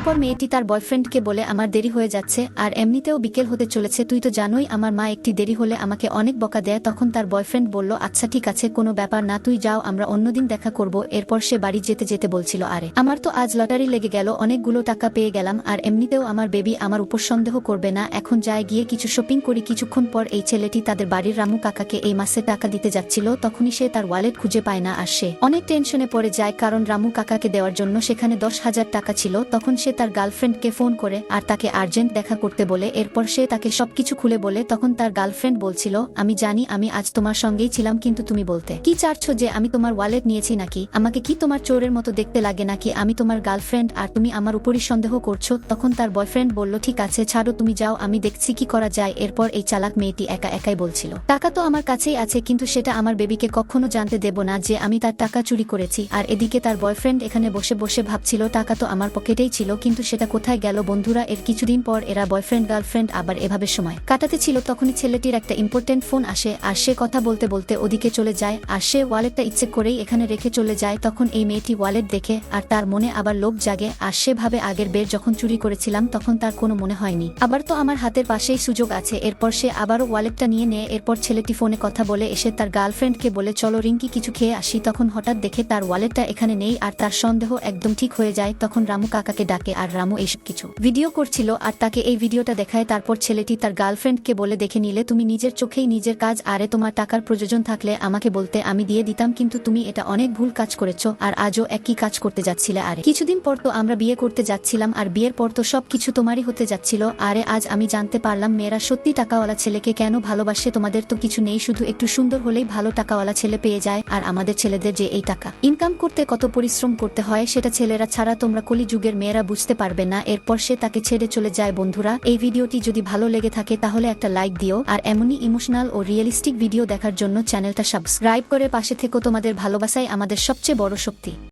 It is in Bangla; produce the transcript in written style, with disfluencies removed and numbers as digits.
এরপর মেয়েটি তার বয়ফ্রেন্ডকে বলে আমার দেরি হয়ে যাচ্ছে আর এমনিতেও বিকেল হতে চলেছে, তুই তো জানোই আমার মা একটি দেরি হলে আমাকে অনেক বকা দেয়। তখন তার বয়ফ্রেন্ড বলল আচ্ছা ঠিক আছে, কোনো ব্যাপার না, তুই যাও, আমরা অন্যদিন দেখা করব। এরপর সে বাড়ি যেতে যেতে বলছিল আরে আমার তো আজ লটারি লেগে গেল, অনেকগুলো টাকা পেয়ে গেলাম, আর এমনিতেও আমার বেবি আমার উপর সন্দেহ করবে না, এখন যায় গিয়ে কিছু শপিং করি। কিছুক্ষণ পর এই ছেলেটি তাদের বাড়ির রামু কাকাকে এই মাসে টাকা দিতে যাচ্ছিল, তখনই সে তার ওয়ালেট খুঁজে পায় না আর সে অনেক টেনশনে পড়ে যায়, কারণ রামু কাকাকে দেওয়ার জন্য সেখানে 10,000 টাকা ছিল। তখন সে তার গার্লফ্রেন্ডকে ফোন করে আর তাকে আর্জেন্ট দেখা করতে বলে। এরপর সে তাকে সবকিছু খুলে বলে। তখন তার গার্লফ্রেন্ড বলছিল আমি জানি আমি আজ তোমার সঙ্গেই ছিলাম, কিন্তু তুমি বলতে কি চাচ্ছ যে আমি তোমার ওয়ালেট নিয়েছি নাকি? আমাকে কি তোমার চোরের মতো দেখতে লাগে নাকি? আমি তোমার গার্লফ্রেন্ড আর তুমি আমার উপরই সন্দেহ করছো। তখন তার বয়ফ্রেন্ড বলল ঠিক আছে ছাড়ো, তুমি যাও, আমি দেখছি কি করা যায়। এরপর এই চালাক মেয়েটি একা একাই বলছিল টাকা তো আমার কাছেই আছে, কিন্তু সেটা আমার বেবিকে কখনো জানতে দেব না যে আমি তার টাকা চুরি করেছি। আর এদিকে তার বয়ফ্রেন্ড এখানে বসে বসে ভাবছিল টাকা তো আমার পকেটেই ছিল, কিন্তু সেটা কোথায় গেল। বন্ধুরা, এর কিছুদিন পর এরা বয়ফ্রেন্ড গার্লফ্রেন্ড আবার এভাবে সময় কাটাতে ছিল। তখনই ছেলেটির একটা ইম্পর্টেন্ট ফোন আসে আর সে কথা বলতে বলতে ওদিকে চলে যায় আর সে ওয়ালেটটা ইচ্ছে করেই এখানে রেখে চলে যায়। তখন এই মেয়েটি ওয়ালেট দেখে আর তার মনে আবার লোভ জাগে আর সে ভাবে আগের বের যখন চুরি করেছিলাম তখন তার কোনো মনে হয়নি, আবার তো আমার হাতের পাশেই সুযোগ আছে। এরপর সে আবারও ওয়ালেটটা নিয়ে নেয়। এরপর ছেলেটি ফোনে কথা বলে এসে তার গার্লফ্রেন্ডকে বলে চলো রিঙ্কি কিছু খেয়ে আসি। তখন হঠাৎ দেখে তার ওয়ালেটটা এখানে নেই আর তার সন্দেহ একদম ঠিক হয়ে যায়। তখন রামু কাকাকে ডাকে আর রামু এইসব কিছু ভিডিও করছিল আর তাকে এই ভিডিওটা দেখায়। তারপর ছেলেটি তার গার্লফ্রেন্ডকে বলে দেখে নিলে তুমি নিজের চোখেই নিজের কাজ, আরে তোমার টাকার প্রয়োজন থাকলে আমাকে বলতে আমি দিয়ে দিতাম, কিন্তু তুমি এটা অনেক ভুল কাজ করেছো আর আজও একই কাজ করতে যাচ্ছিলে। আরে কিছুদিন পর তো আমরা বিয়ে করতে যাচ্ছিলাম আর বিয়ের পর তো সবকিছু তোমারই হতে যাচ্ছিল, আরে আজ আমি জানতে পারলাম মেয়েরা সত্যি টাকাওয়ালা ছেলেকে কেন ভালোবাসে। তোমাদের তো কিছু নেই, শুধু একটু সুন্দর হলেই ভালো টাকাওয়ালা ছেলে পেয়ে যায়, আর আমাদের ছেলেদের যে এই টাকা ইনকাম করতে কত পরিশ্রম করতে হয় সেটা ছেলেরা ছাড়া তোমরা কলিযুগের মেয়েরা বুঝতে পারবে না। এরপর সে তাকে ছেড়ে চলে যায়। বন্ধুরা, এই ভিডিওটি যদি ভালো লেগে থাকে তাহলে একটা লাইক দিও আর এমনই ইমোশনাল ও রিয়েলিস্টিক ভিডিও দেখার জন্য চ্যানেলটা সাবস্ক্রাইব করে পাশে থেকো। তোমাদের ভালোবাসাই আমাদের সবচেয়ে বড় শক্তি।